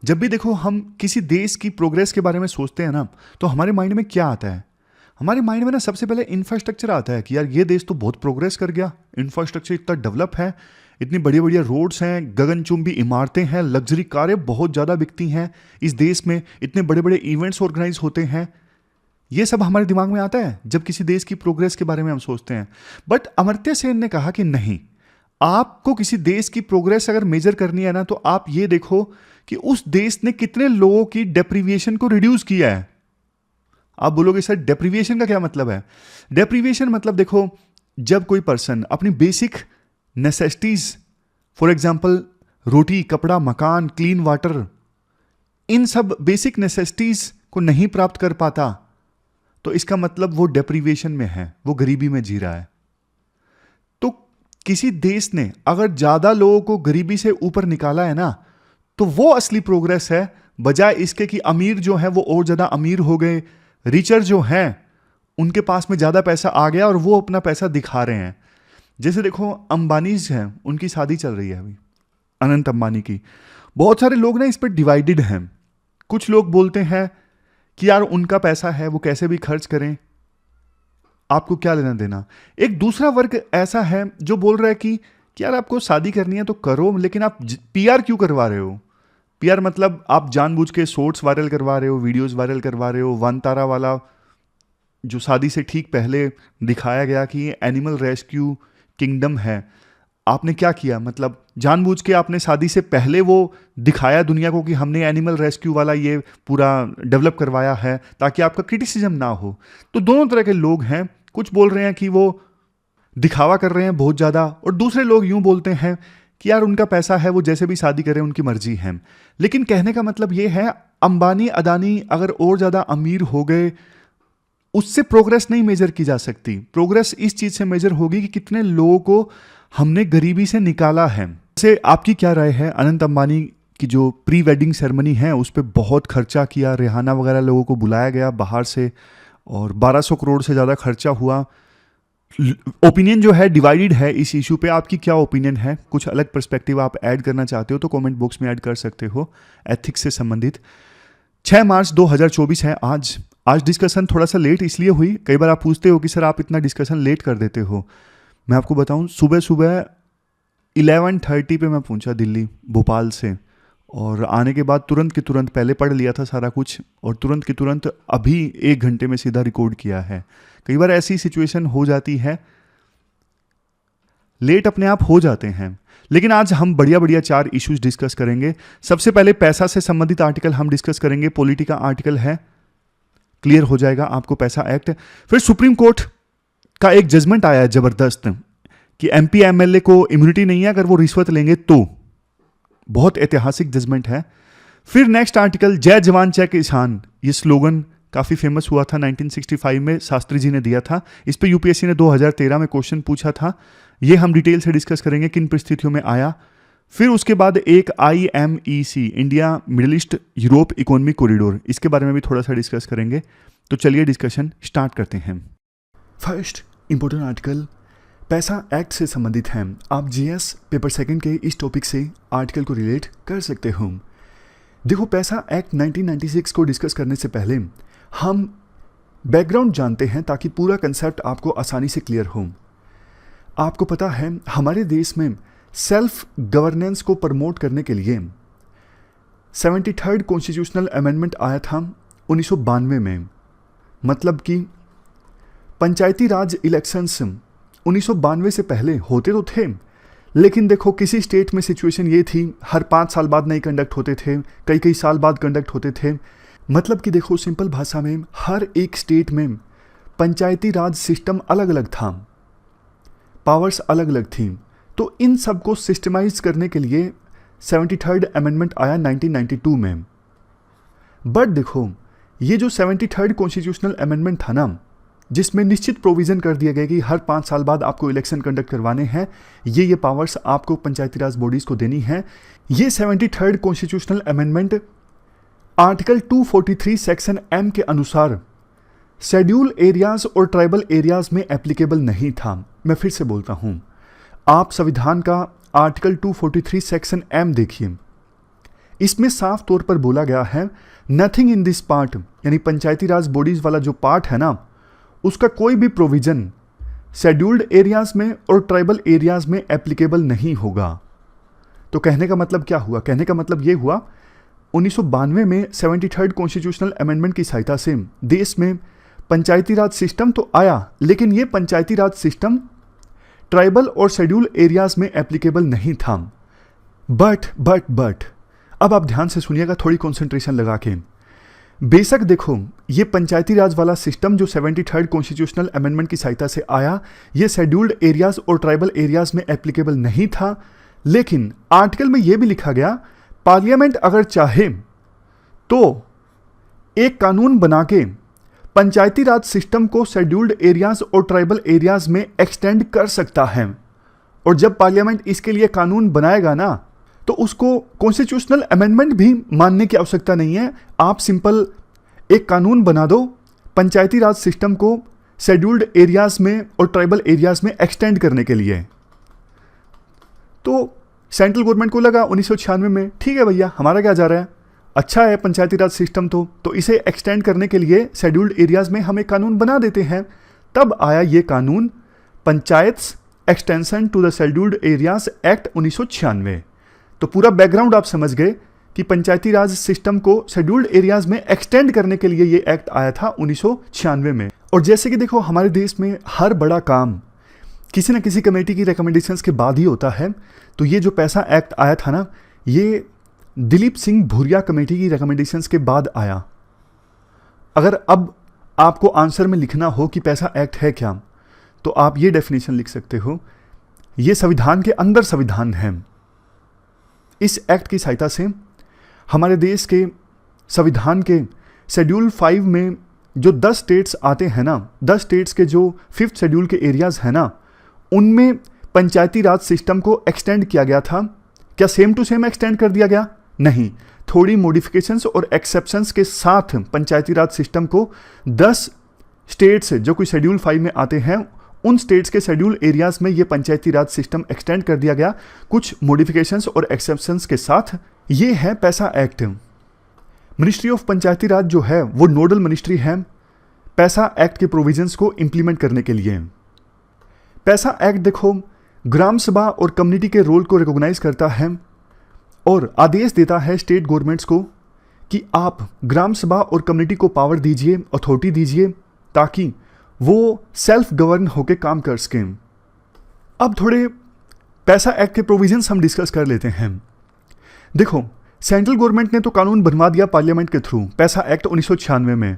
जब भी देखो हम किसी देश की प्रोग्रेस के बारे में सोचते हैं ना, तो हमारे माइंड में क्या आता है? हमारे माइंड में ना सबसे पहले इंफ्रास्ट्रक्चर आता है कि यार ये देश तो बहुत प्रोग्रेस कर गया, इंफ्रास्ट्रक्चर इतना डेवलप है, इतनी बड़ी बढ़िया रोड्स हैं, गगनचुंबी इमारतें हैं, लग्जरी कारें बहुत ज़्यादा बिकती हैं इस देश में, इतने बड़े बड़े इवेंट्स ऑर्गेनाइज होते हैं। ये सब हमारे दिमाग में आता है जब किसी देश की प्रोग्रेस के बारे में हम सोचते हैं। बट अमर्त्य सेन ने कहा कि नहीं, आपको किसी देश की प्रोग्रेस अगर मेजर करनी है ना, तो आप ये देखो कि उस देश ने कितने लोगों की डेप्रीविएशन को रिड्यूस किया है। आप बोलोगे सर डेप्रीविएशन का क्या मतलब है? डेप्रीविएशन मतलब देखो, जब कोई पर्सन अपनी बेसिक नेसेसिटीज, फॉर एग्जांपल रोटी, कपड़ा, मकान, क्लीन वाटर, इन सब बेसिक नेसेसिटीज को नहीं प्राप्त कर पाता, तो इसका मतलब वो डेप्रीविएशन में है, वो गरीबी में जी रहा है। तो किसी देश ने अगर ज्यादा लोगों को गरीबी से ऊपर निकाला है ना, तो वो असली प्रोग्रेस है, बजाय इसके कि अमीर जो है वो और ज्यादा अमीर हो गए, रिचर जो हैं उनके पास में ज्यादा पैसा आ गया और वो अपना पैसा दिखा रहे हैं। जैसे देखो अंबानीज हैं, उनकी शादी चल रही है अभी, अनंत अंबानी की। बहुत सारे लोग ना इस पर डिवाइडेड हैं। कुछ लोग बोलते हैं कि यार उनका पैसा है, वो कैसे भी खर्च करें, आपको क्या लेना देना। एक दूसरा वर्ग ऐसा है जो बोल रहा है कि यार आपको शादी करनी है तो करो, लेकिन आप पीआर क्यों करवा रहे हो? पीआर मतलब आप जानबूझ के शॉर्ट्स वायरल करवा रहे हो, वीडियोस वायरल करवा रहे हो। वन तारा वाला जो शादी से ठीक पहले दिखाया गया कि ये एनिमल रेस्क्यू किंगडम है, आपने क्या किया? मतलब जानबूझ के आपने शादी से पहले वो दिखाया दुनिया को कि हमने एनिमल रेस्क्यू वाला ये पूरा डेवलप करवाया है, ताकि आपका क्रिटिसिज्म ना हो। तो दोनों तरह के लोग हैं। कुछ बोल रहे हैं कि वो दिखावा कर रहे हैं बहुत ज़्यादा, और दूसरे लोग यूं बोलते हैं कि यार उनका पैसा है, वो जैसे भी शादी करें, उनकी मर्जी है। लेकिन कहने का मतलब ये है, अंबानी अदानी अगर और ज़्यादा अमीर हो गए, उससे प्रोग्रेस नहीं मेजर की जा सकती। प्रोग्रेस इस चीज़ से मेजर होगी कि कितने लोगों को हमने गरीबी से निकाला है। से आपकी क्या राय है? अनंत अंबानी की जो प्री वेडिंग सेरेमनी है उस पर बहुत खर्चा किया, रिहाना वगैरह लोगों को बुलाया गया बाहर से, और 1200 करोड़ से ज़्यादा खर्चा हुआ। ओपिनियन जो है डिवाइडेड है इस इशू पे। आपकी क्या ओपिनियन है? कुछ अलग पर्सपेक्टिव आप ऐड करना चाहते हो तो कमेंट बॉक्स में ऐड कर सकते हो, एथिक्स से संबंधित। 6 मार्च 2024 है आज डिस्कशन थोड़ा सा लेट इसलिए हुई। कई बार आप पूछते हो कि सर आप इतना डिस्कशन लेट कर देते हो। मैं आपको बताऊं, सुबह सुबह 11:30 पे मैं पहुंचा दिल्ली भोपाल से, और आने के बाद तुरंत के तुरंत पहले पढ़ लिया था सारा कुछ, और तुरंत के तुरंत अभी 1 घंटे में सीधा रिकॉर्ड किया है। कई बार ऐसी सिचुएशन हो जाती है, लेट अपने आप हो जाते हैं। लेकिन आज हम बढ़िया बढ़िया 4 इश्यूज डिस्कस करेंगे। सबसे पहले पैसा से संबंधित आर्टिकल हम डिस्कस करेंगे। पॉलिटी का आर्टिकल है, क्लियर हो जाएगा आपको पैसा एक्ट। फिर सुप्रीम कोर्ट का एक जजमेंट आया है जबरदस्त कि एमपी एमएलए को इम्यूनिटी नहीं है अगर वो रिश्वत लेंगे तो। बहुत ऐतिहासिक जजमेंट है। फिर नेक्स्ट आर्टिकल, जय जवान जय किसान, ये स्लोगन काफ़ी फेमस हुआ था 1965 में, शास्त्री जी ने दिया था। इस पे यूपीएससी ने 2013 में क्वेश्चन पूछा था। ये हम डिटेल से डिस्कस करेंगे किन परिस्थितियों में आया। फिर उसके बाद एक IMEC, India middle east Europe economic corridor, इसके बारे में भी थोड़ा सा डिस्कस करेंगे। तो चलिए डिस्कशन स्टार्ट करते हैं। फर्स्ट इंपॉर्टेंट आर्टिकल पैसा एक्ट से संबंधित है। आप GS पेपर सेकंड के इस टॉपिक से आर्टिकल को रिलेट कर सकते हो। देखो, पैसा एक्ट 1996 को डिस्कस करने से पहले हम बैकग्राउंड जानते हैं ताकि पूरा कंसेप्ट आपको आसानी से क्लियर हो। आपको पता है हमारे देश में सेल्फ गवर्नेंस को प्रमोट करने के लिए 73rd कॉन्स्टिट्यूशनल अमेंडमेंट आया था 1992 में। मतलब कि पंचायती राज इलेक्शंस 1992 से पहले होते तो थे, लेकिन देखो किसी स्टेट में सिचुएशन ये थी, हर 5 साल बाद नहीं कंडक्ट होते थे, कई साल बाद कंडक्ट होते थे। मतलब कि देखो सिंपल भाषा में हर एक स्टेट में पंचायती राज सिस्टम अलग अलग था, पावर्स अलग अलग थी। तो इन सब को सिस्टमाइज करने के लिए 73rd अमेंडमेंट आया 1992 में। बट देखो, ये जो 73rd कॉन्स्टिट्यूशनल अमेंडमेंट था ना, जिसमें निश्चित प्रोविजन कर दिया गया कि हर 5 साल बाद आपको इलेक्शन कंडक्ट करवाने हैं, ये पावर्स आपको पंचायती राज बॉडीज को देनी है। ये 73rd constitutional amendment article 243 section M के अनुसार शेड्यूल एरियाज और ट्राइबल एरियाज में एप्लीकेबल नहीं था। मैं फिर से बोलता हूं, आप संविधान का आर्टिकल 243 सेक्शन M देखिए। इसमें साफ तौर पर बोला गया है नथिंग इन दिस पार्ट, यानी पंचायती राज बॉडीज वाला जो पार्ट है ना, उसका कोई भी प्रोविजन शेड्यूल्ड एरियाज में और ट्राइबल एरियाज में एप्लीकेबल नहीं होगा। तो कहने का मतलब क्या हुआ? कहने का मतलब ये हुआ 1992 में 73rd कॉन्स्टिट्यूशनल अमेंडमेंट की सहायता से देश में पंचायती राज सिस्टम तो आया, लेकिन ये पंचायती राज सिस्टम ट्राइबल और शेड्यूल एरियाज में एप्लीकेबल नहीं था। बट अब आप ध्यान से सुनिएगा, थोड़ी कंसंट्रेशन लगा के। बेशक देखो, ये पंचायती राज वाला सिस्टम जो 73rd कॉन्स्टिट्यूशनल अमेंडमेंट की सहायता से आया, ये शेड्यूल्ड एरियाज और ट्राइबल एरियाज में एप्लीकेबल नहीं था, लेकिन आर्टिकल में यह भी लिखा गया पार्लियामेंट अगर चाहे तो एक कानून बना के पंचायती राज सिस्टम को शेड्यूल्ड एरियाज और ट्राइबल एरियाज में एक्सटेंड कर सकता है। और जब पार्लियामेंट इसके लिए कानून बनाएगा ना, तो उसको कॉन्स्टिट्यूशनल अमेंडमेंट भी मानने की आवश्यकता नहीं है। आप सिंपल एक कानून बना दो पंचायती राज सिस्टम को शेड्यूल्ड एरियाज में और ट्राइबल एरियाज में एक्सटेंड करने के लिए। तो सेंट्रल गवर्नमेंट को लगा 1996 में, ठीक है भैया, हमारा क्या जा रहा है, अच्छा है पंचायती राज सिस्टम तो इसे एक्सटेंड करने के लिए शेड्यूल्ड एरियाज में हम एक कानून बना देते हैं। तब आया ये कानून, panchayat extension to the scheduled areas act 1996। तो पूरा बैकग्राउंड आप समझ गए कि पंचायती राज सिस्टम को शेड्यूल्ड एरियाज में एक्सटेंड करने के लिए ये एक्ट आया था 1996 में। और जैसे कि देखो, हमारे देश में हर बड़ा काम किसी न किसी कमेटी की रिकमेंडेशंस के बाद ही होता है। तो ये जो पैसा एक्ट आया था ना, ये दिलीप सिंह भूरिया कमेटी की रिकमेंडेशंस के बाद आया। अगर अब आपको आंसर में लिखना हो कि पैसा एक्ट है क्या, तो आप ये डेफिनेशन लिख सकते हो, ये संविधान के अंदर संविधान है। इस एक्ट की सहायता से हमारे देश के संविधान के शेड्यूल 5 में जो 10 स्टेट्स आते हैं ना, 10 स्टेट्स के जो 5th शेड्यूल के एरियाज हैं ना, उनमें पंचायती राज सिस्टम को एक्सटेंड किया गया था। क्या सेम टू सेम एक्सटेंड कर दिया गया? नहीं, थोड़ी मॉडिफिकेशंस और एक्सेप्शंस के साथ पंचायती राज सिस्टम को 10 स्टेट्स जो कोई शेड्यूल 5 में आते हैं, उन स्टेट्स के शेड्यूल एरियाज में ये पंचायती राज सिस्टम एक्सटेंड कर दिया गया, कुछ मॉडिफिकेशंस और एक्सेप्शंस के साथ। ये है पैसा एक्ट। मिनिस्ट्री ऑफ पंचायती राज जो है वो नोडल मिनिस्ट्री है पैसा एक्ट के प्रोविजंस को इंप्लीमेंट करने के लिए। पैसा एक्ट देखो, ग्राम सभा और कम्युनिटी के रोल को रिकॉग्नाइज करता है और आदेश देता है स्टेट गवर्नमेंट्स को कि आप ग्राम सभा और कम्युनिटी को पावर दीजिए, अथॉरिटी दीजिए, ताकि वो सेल्फ गवर्न होकर काम कर सकें। अब थोड़े पैसा एक्ट के प्रोविजंस हम डिस्कस कर लेते हैं। देखो, सेंट्रल गवर्नमेंट ने तो कानून बनवा दिया पार्लियामेंट के थ्रू, पैसा एक्ट 1996 में।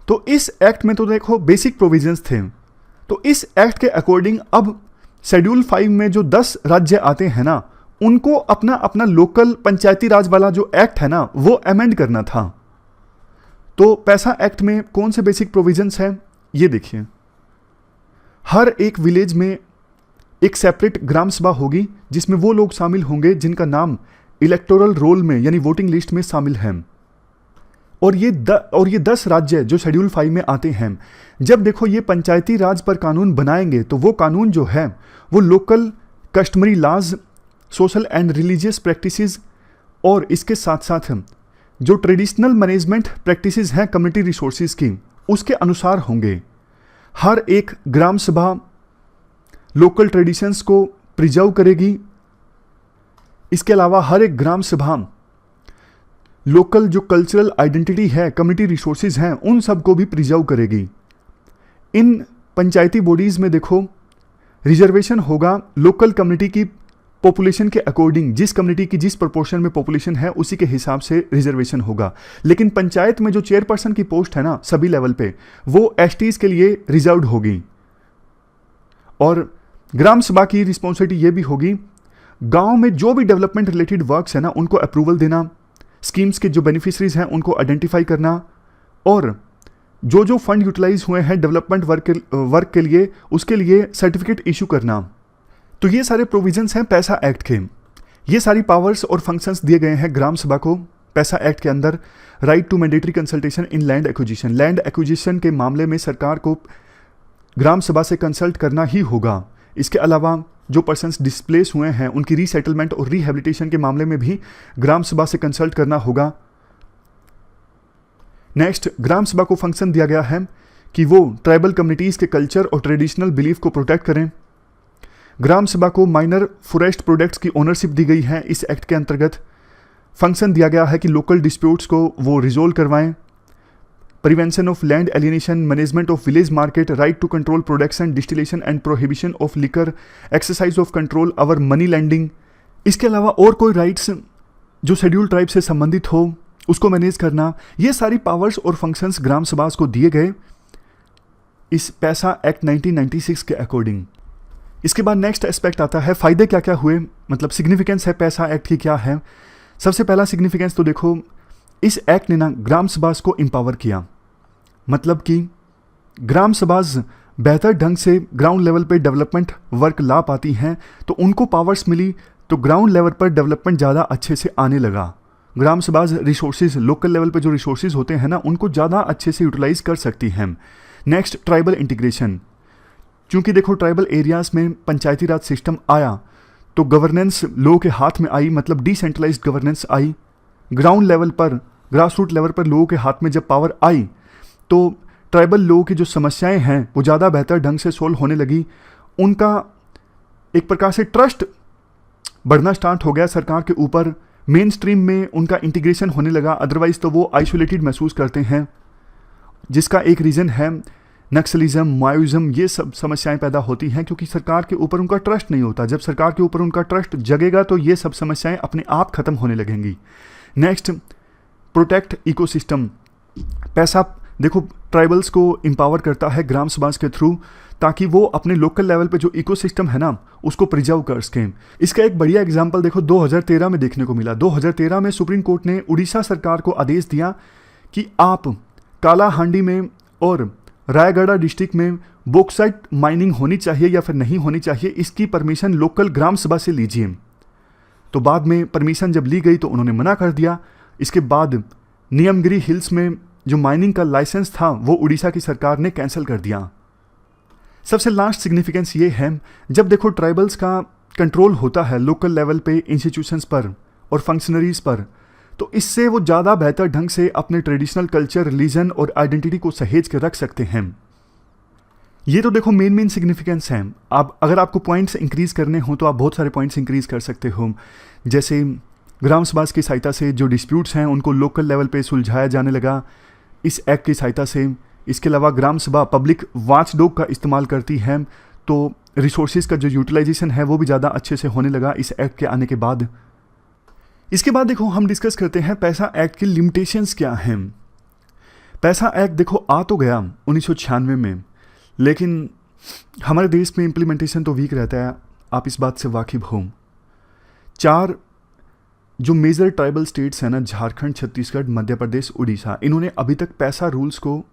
तो इस एक्ट में तो देखो बेसिक प्रोविजंस थे। तो इस एक्ट के अकॉर्डिंग अब शेड्यूल 5 में जो 10 राज्य आते हैं ना, उनको अपना अपना लोकल पंचायती राज वाला जो एक्ट है ना, वो अमेंड करना था। तो पैसा एक्ट में कौन से बेसिक प्रोविजंस हैं, ये देखिए। हर एक विलेज में एक सेपरेट ग्राम सभा होगी, जिसमें वो लोग शामिल होंगे जिनका नाम इलेक्टोरल रोल में यानी वोटिंग लिस्ट में शामिल हैं। और ये 10 राज्य जो शेड्यूल 5 में आते हैं, जब देखो ये पंचायती राज पर कानून बनाएंगे, तो वो कानून जो है वो local customary laws, social and religious practices और इसके साथ साथ जो ट्रेडिशनल मैनेजमेंट प्रैक्टिसेस हैं कम्युनिटी रिसोर्सेज की, उसके अनुसार होंगे। हर एक ग्राम सभा लोकल ट्रेडिशंस को प्रिजर्व करेगी। इसके अलावा हर एक ग्राम सभा लोकल जो कल्चरल आइडेंटिटी है, कम्युनिटी रिसोर्सेज हैं, उन सब को भी प्रिजर्व करेगी। इन पंचायती बॉडीज़ में देखो रिजर्वेशन होगा लोकल कम्युनिटी की पॉपुलेशन के अकॉर्डिंग, जिस कम्युनिटी की जिस प्रोपोर्शन में पॉपुलेशन है उसी के हिसाब से रिजर्वेशन होगा। लेकिन पंचायत में जो चेयरपर्सन की पोस्ट है ना सभी लेवल पे, वो एसटीज के लिए रिजर्व्ड होगी। और ग्राम सभा की रिस्पॉन्सिबिलिटी ये भी होगी, गांव में जो भी डेवलपमेंट रिलेटेड वर्क्स है ना उनको अप्रूवल देना, स्कीम्स के जो बेनिफिशरीज हैं उनको आइडेंटिफाई करना, और जो जो फंड यूटिलाइज हुए हैं डेवलपमेंट वर्क के लिए उसके लिए सर्टिफिकेट इशू करना। तो ये सारे प्रोविजंस हैं पैसा एक्ट के। ये सारी पावर्स और फंक्शंस दिए गए हैं ग्राम सभा को पैसा एक्ट के अंदर। Right to mandatory consultation in land acquisition, land acquisition के मामले में सरकार को ग्राम सभा से कंसल्ट करना ही होगा। इसके अलावा जो पर्सन्स डिस्प्लेस हुए हैं उनकी रीसेटलमेंट और रिहेबिलिटेशन के मामले में भी ग्राम सभा से कंसल्ट करना होगा। नेक्स्ट, ग्राम सभा को फंक्शन दिया गया है कि वो ट्राइबल कम्युनिटीज़ के कल्चर और ट्रेडिशनल बिलीफ को प्रोटेक्ट करें। ग्राम सभा को माइनर फॉरेस्ट प्रोडक्ट्स की ओनरशिप दी गई है। इस एक्ट के अंतर्गत फंक्शन दिया गया है कि लोकल डिस्प्यूट्स को वो रिजोल्व करवाएं। Prevention of land alienation, management of village market, right to control production, distillation and prohibition of liquor, exercise of control over money lending. इसके अलावा और कोई राइट्स जो शेड्यूल ट्राइब से संबंधित हो उसको मैनेज करना, ये सारी पावर्स और फंक्शंस ग्राम सभा को दिए गए इस पैसा एक्ट 1996 के अकॉर्डिंग। इसके बाद नेक्स्ट एस्पेक्ट आता है फ़ायदे क्या क्या हुए, मतलब सिग्निफिकेंस है पैसा एक्ट की क्या है। सबसे पहला सिग्निफिकेंस तो देखो, इस एक्ट ने ना ग्राम सभा को एम्पावर किया, मतलब कि ग्राम सभा बेहतर ढंग से ग्राउंड लेवल पे डेवलपमेंट वर्क ला पाती हैं, तो उनको पावर्स मिली तो ग्राउंड लेवल पर डेवलपमेंट ज़्यादा अच्छे से आने लगा। ग्राम सभा रिसोर्सेज लोकल लेवल पे जो रिसोर्सेज होते हैं ना उनको ज़्यादा अच्छे से यूटिलाइज कर सकती हैं। Next, tribal integration. क्योंकि देखो ट्राइबल एरियाज़ में पंचायती राज सिस्टम आया तो गवर्नेंस लोगों के हाथ में आई, मतलब डिसेंट्रलाइज्ड गवर्नेंस आई। ग्राउंड लेवल पर, ग्रास रूट लेवल पर लोगों के हाथ में जब पावर आई तो ट्राइबल लोगों की जो समस्याएं हैं वो ज़्यादा बेहतर ढंग से सोल्व होने लगी। उनका एक प्रकार से ट्रस्ट बढ़ना स्टार्ट हो गया सरकार के ऊपर। मेन स्ट्रीम में उनका इंटीग्रेशन होने लगा, अदरवाइज तो वो आइसोलेटेड महसूस करते हैं, जिसका एक रीज़न है नक्सलिज्म, माओइज्म। ये सब समस्याएं पैदा होती हैं क्योंकि सरकार के ऊपर उनका ट्रस्ट नहीं होता। जब सरकार के ऊपर उनका ट्रस्ट जगेगा तो ये सब समस्याएं अपने आप खत्म होने लगेंगी। Next, protect ecosystem. पैसा देखो ट्राइबल्स को एम्पावर करता है ग्राम सभा के थ्रू, ताकि वो अपने लोकल लेवल पे जो इकोसिस्टम है ना उसको प्रिजर्व कर सकें। इसका एक बढ़िया एग्जांपल देखो 2013 में देखने को मिला। 2013 में सुप्रीम कोर्ट ने उड़ीसा सरकार को आदेश दिया कि आप कालाहांडी में और रायगढ़ डिस्ट्रिक्ट में बॉक्साइट माइनिंग होनी चाहिए या फिर नहीं होनी चाहिए, इसकी परमिशन लोकल ग्राम सभा से लीजिए। तो बाद में परमिशन जब ली गई तो उन्होंने मना कर दिया। इसके बाद नियमगिरी हिल्स में जो माइनिंग का लाइसेंस था वो उड़ीसा की सरकार ने कैंसिल कर दिया। सबसे लास्ट सिग्निफिकेंस ये है, जब देखो ट्राइबल्स का कंट्रोल होता है लोकल लेवल पे इंस्टीट्यूशंस पर और फंक्शनरीज पर, तो इससे वो ज़्यादा बेहतर ढंग से अपने ट्रेडिशनल कल्चर, रिलीजन और आइडेंटिटी को सहेज के रख सकते हैं। ये तो देखो मेन सिग्निफिकेंस हैं। आप अगर आपको पॉइंट्स इंक्रीज़ करने हो तो आप बहुत सारे पॉइंट्स इंक्रीज़ कर सकते हो, जैसे ग्राम सभा की सहायता से जो डिस्प्यूट्स हैं उनको लोकल लेवल पे सुलझाया जाने लगा इस एक्ट की सहायता से। इसके अलावा ग्राम सभा पब्लिक वॉचडॉग का इस्तेमाल करती है, तो रिसोर्सेज का जो यूटिलाइजेशन है वो भी ज़्यादा अच्छे से होने लगा इस एक्ट के आने के बाद। इसके बाद देखो हम डिस्कस करते हैं पैसा एक्ट की लिमिटेशंस क्या हैं। पैसा एक्ट देखो आ तो गया 1996 में, लेकिन हमारे देश में इम्प्लीमेंटेशन तो वीक रहता है, आप इस बात से वाकिफ हो। 4 जो मेजर ट्राइबल स्टेट्स हैं ना, झारखंड, छत्तीसगढ़, मध्य प्रदेश, उड़ीसा, इन्होंने अभी तक पैसा रूल्स को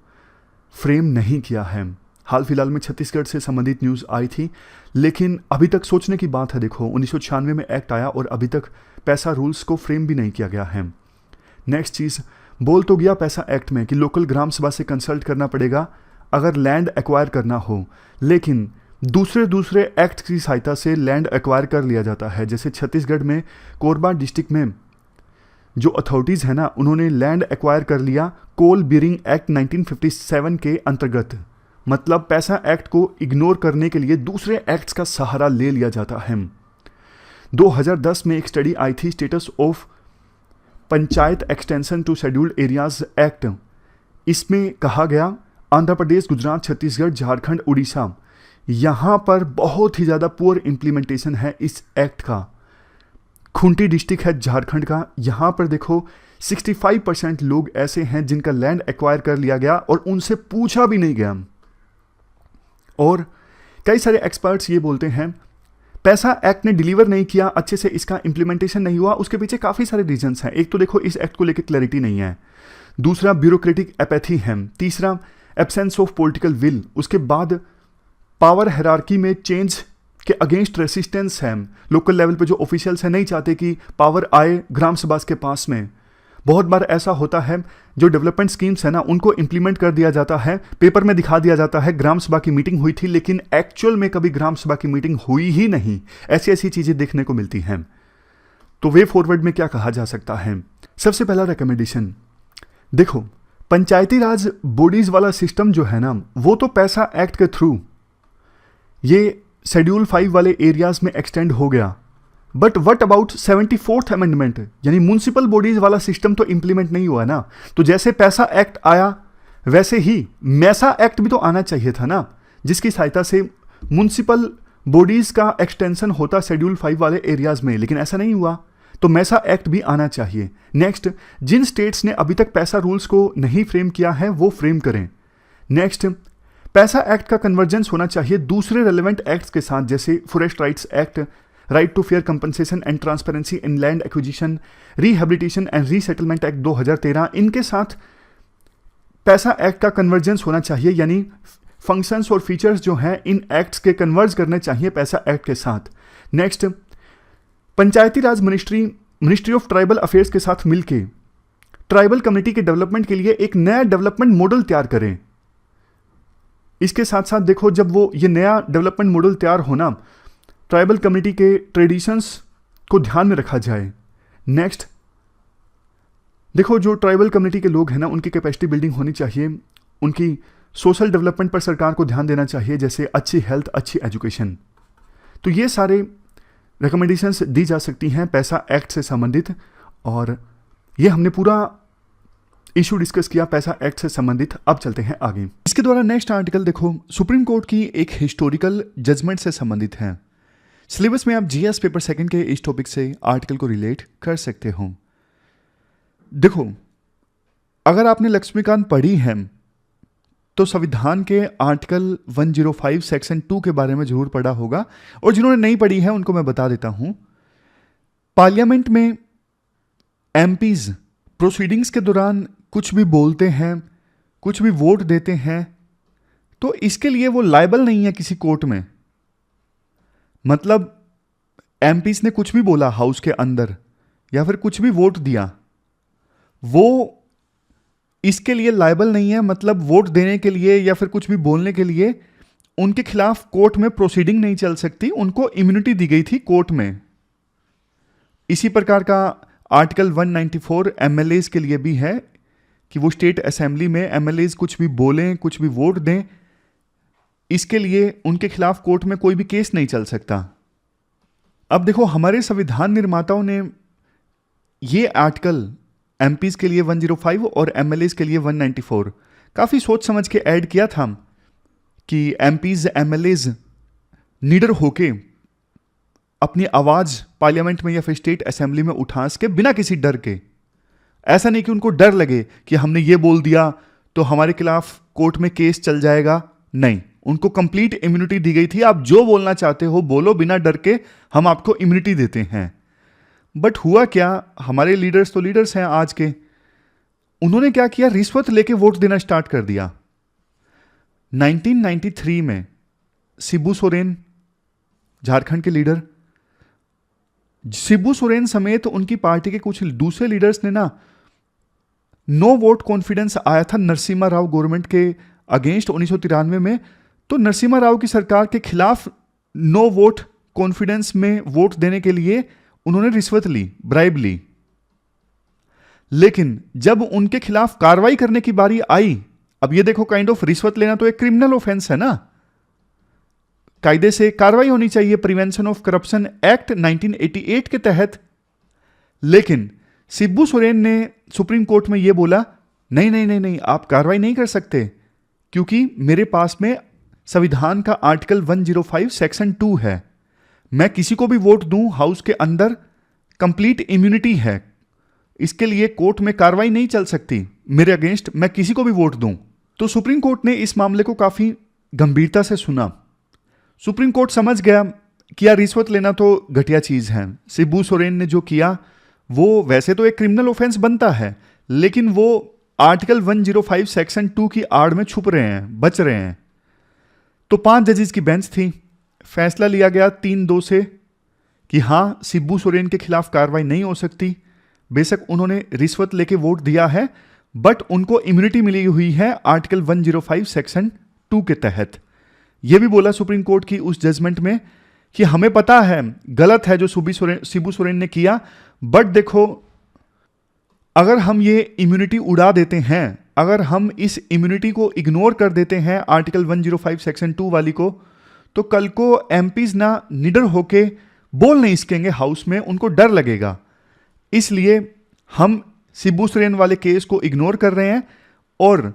फ्रेम नहीं किया है। हाल फिलहाल में छत्तीसगढ़ से संबंधित न्यूज़ आई थी, लेकिन अभी तक सोचने की बात है। देखो 1996 में एक्ट आया और अभी तक पैसा रूल्स को फ्रेम भी नहीं किया गया है। नेक्स्ट चीज़, बोल तो गया पैसा एक्ट में कि लोकल ग्राम सभा से कंसल्ट करना पड़ेगा अगर लैंड एक्वायर करना हो, लेकिन दूसरे एक्ट की सहायता से लैंड एक्वायर कर लिया जाता है। जैसे छत्तीसगढ़ में कोरबा डिस्ट्रिक्ट में जो अथॉरिटीज़ है ना उन्होंने लैंड एक्वायर कर लिया कोल बीरिंग एक्ट 1957 के अंतर्गत। मतलब पैसा एक्ट को इग्नोर करने के लिए दूसरे एक्ट्स का सहारा ले लिया जाता है। 2010 में एक स्टडी आई थी, status of panchayat extension to scheduled areas act. इसमें कहा गया आंध्र प्रदेश, गुजरात, छत्तीसगढ़, झारखंड, उड़ीसा, यहाँ पर बहुत ही ज़्यादा पुअर इम्प्लीमेंटेशन है इस एक्ट का। खूंटी डिस्ट्रिक्ट है झारखंड का, यहाँ पर देखो 65% लोग ऐसे हैं जिनका लैंड एक्वायर कर लिया गया और उनसे पूछा भी नहीं गया। और कई सारे एक्सपर्ट्स ये बोलते हैं पैसा एक्ट ने डिलीवर नहीं किया अच्छे से, इसका इम्प्लीमेंटेशन नहीं हुआ। उसके पीछे काफ़ी सारे रीजंस हैं। एक तो देखो इस एक्ट को लेकर क्लैरिटी नहीं है, दूसरा ब्यूरोक्रेटिक एपैथी है, तीसरा एब्सेंस ऑफ पॉलिटिकल विल, उसके बाद पावर हायरार्की में चेंज के अगेंस्ट रेसिस्टेंस है। लोकल लेवल पे जो ऑफिशियल्स हैं नहीं चाहते कि पावर आए ग्राम सभा के पास में। बहुत बार ऐसा होता है, जो डेवलपमेंट स्कीम्स है ना, उनको इंप्लीमेंट कर दिया जाता है, पेपर में दिखा दिया जाता है ग्राम सभा की मीटिंग हुई थी, लेकिन एक्चुअल में कभी ग्राम सभा की मीटिंग हुई ही नहीं। ऐसी ऐसी चीजें देखने को मिलती हैं। तो वे फॉरवर्ड में क्या कहा जा सकता है? सबसे पहला रिकमेंडेशन, देखो पंचायती राज बॉडीज वाला सिस्टम जो है ना, वो तो पैसा एक्ट के थ्रू ये शेड्यूल 5 वाले एरियाज में एक्सटेंड हो गया, but what about 74th amendment, यानी म्युनिसिपल बॉडीज वाला सिस्टम तो इंप्लीमेंट नहीं हुआ ना। तो जैसे पैसा एक्ट आया, वैसे ही मैसा एक्ट भी तो आना चाहिए था ना, जिसकी सहायता से म्युनिसिपल बॉडीज का एक्सटेंशन होता शेड्यूल 5 वाले एरियाज में, लेकिन ऐसा नहीं हुआ। तो मैसा एक्ट भी आना चाहिए। नेक्स्ट, जिन स्टेट्स ने अभी तक पैसा रूल्स को नहीं फ्रेम किया है वो फ्रेम करें। नेक्स्ट, पैसा एक्ट का कन्वर्जेंस होना चाहिए दूसरे रेलेवेंट एक्ट्स के साथ, जैसे forest rights act, right to fair compensation and transparency in land acquisition, rehabilitation and resettlement act 2013, इनके साथ पैसा एक्ट का कन्वर्जेंस होना चाहिए, यानी फंक्शंस और फीचर्स जो हैं इन एक्ट्स के कन्वर्ज करने चाहिए पैसा एक्ट के साथ। Next, Panchayati Raj ministry of tribal affairs के साथ मिलके ट्राइबल कम्युनिटी के डेवलपमेंट के लिए एक नया डेवलपमेंट मॉडल तैयार करें। इसके साथ साथ देखो, जब वो ये नया डेवलपमेंट मॉडल तैयार होना, ट्राइबल कम्युनिटी के ट्रेडिशंस को ध्यान में रखा जाए। नेक्स्ट, देखो जो ट्राइबल कम्युनिटी के लोग हैं ना, उनकी कैपेसिटी बिल्डिंग होनी चाहिए, उनकी सोशल डेवलपमेंट पर सरकार को ध्यान देना चाहिए, जैसे अच्छी हेल्थ, अच्छी एजुकेशन। तो ये सारे रिकमेंडेशंस दी जा सकती हैं पैसा एक्ट से संबंधित, और ये हमने पूरा इशू डिस्कस किया पैसा एक्ट से संबंधित। अब चलते हैं आगे। इसके द्वारा नेक्स्ट आर्टिकल देखो, सुप्रीम कोर्ट की एक हिस्टोरिकल जजमेंट से संबंधित है। सिलेबस में आप जीएस पेपर सेकंड के इस टॉपिक से आर्टिकल को रिलेट कर सकते हो। देखो, अगर आपने लक्ष्मीकांत पढ़ी है तो संविधान के आर्टिकल 105 सेक्शन 2 के बारे में जरूर पढ़ा होगा, और जिन्होंने नहीं पढ़ी है उनको मैं बता देता हूं। पार्लियामेंट में एमपीज प्रोसीडिंग्स के दौरान कुछ भी बोलते हैं, कुछ भी वोट देते हैं, तो इसके लिए वो लायबल नहीं है किसी कोर्ट में। मतलब एमपीज ने कुछ भी बोला हाउस के अंदर या फिर कुछ भी वोट दिया, वो इसके लिए लायबल नहीं है। मतलब वोट देने के लिए या फिर कुछ भी बोलने के लिए उनके खिलाफ कोर्ट में प्रोसीडिंग नहीं चल सकती, उनको इम्यूनिटी दी गई थी कोर्ट में। इसी प्रकार का आर्टिकल 194 एमएलएज के लिए भी है कि वो स्टेट असेंबली में एमएलएज कुछ भी बोलें, कुछ भी वोट दें, इसके लिए उनके खिलाफ कोर्ट में कोई भी केस नहीं चल सकता। अब देखो, हमारे संविधान निर्माताओं ने ये आर्टिकल एमपीज के लिए 105 और एमएलएज के लिए 194 काफी सोच समझ के ऐड किया था कि एमपीज एमएलएज नीडर होके अपनी आवाज पार्लियामेंट में या फिर स्टेट असेंबली में उठा सके बिना किसी डर के। ऐसा नहीं कि उनको डर लगे कि हमने ये बोल दिया तो हमारे खिलाफ कोर्ट में केस चल जाएगा। नहीं, उनको कंप्लीट इम्यूनिटी दी गई थी। आप जो बोलना चाहते हो बोलो बिना डर के, हम आपको इम्यूनिटी देते हैं। बट हुआ क्या, हमारे लीडर्स तो लीडर्स हैं आज के, उन्होंने क्या किया, रिश्वत लेके वोट देना स्टार्ट कर दिया। 1993 में शिबू सोरेन, झारखंड के लीडर, शिबू सोरेन समेत उनकी पार्टी के कुछ दूसरे लीडर्स ने ना नो वोट कॉन्फिडेंस आया था नरसिम्हा राव गवर्नमेंट के अगेंस्ट 1993 में। तो नरसिम्हा राव की सरकार के खिलाफ नो वोट कॉन्फिडेंस में वोट देने के लिए उन्होंने रिश्वत ली, ब्राइब ली। लेकिन जब उनके खिलाफ कार्रवाई करने की बारी आई, अब ये देखो, काइंड ऑफ रिश्वत लेना तो एक क्रिमिनल ऑफेंस है ना, कायदे से कार्रवाई होनी चाहिए प्रिवेंशन ऑफ करप्शन एक्ट 1988 के तहत। लेकिन शिबू सोरेन ने सुप्रीम कोर्ट में यह बोला, नहीं नहीं नहीं नहीं, आप कार्रवाई नहीं कर सकते, क्योंकि मेरे पास में संविधान का आर्टिकल 105 सेक्शन 2 है। मैं किसी को भी वोट दूं हाउस के अंदर, कंप्लीट इम्यूनिटी है, इसके लिए कोर्ट में कार्रवाई नहीं चल सकती मेरे अगेंस्ट, मैं किसी को भी वोट दूं। तो सुप्रीम कोर्ट ने इस मामले को काफी गंभीरता से सुना। सुप्रीम कोर्ट समझ गया कि यार रिश्वत लेना तो घटिया चीज है। शिबू सोरेन ने जो किया वो वैसे तो एक क्रिमिनल ऑफेंस बनता है, लेकिन वो आर्टिकल 105 सेक्शन 2 की आड़ में छुप रहे हैं, बच रहे हैं। तो 5 जजेस की बेंच थी, फैसला लिया गया 3-2 से कि हां, शिबू सोरेन के खिलाफ कार्रवाई नहीं हो सकती, बेशक उन्होंने रिश्वत लेके वोट दिया है, बट उनको इम्यूनिटी मिली हुई है आर्टिकल 105 सेक्शन 2 के तहत। यह भी बोला सुप्रीम कोर्ट की उस जजमेंट में कि हमें पता है गलत है जो शिबू सोरेन ने किया, बट देखो अगर हम ये इम्यूनिटी उड़ा देते हैं, अगर हम इस इम्यूनिटी को इग्नोर कर देते हैं आर्टिकल 105 सेक्शन 2 वाली को, तो कल को एमपीज ना निडर होके बोल नहीं सकेंगे हाउस में, उनको डर लगेगा। इसलिए हम शिबू सोरेन वाले केस को इग्नोर कर रहे हैं और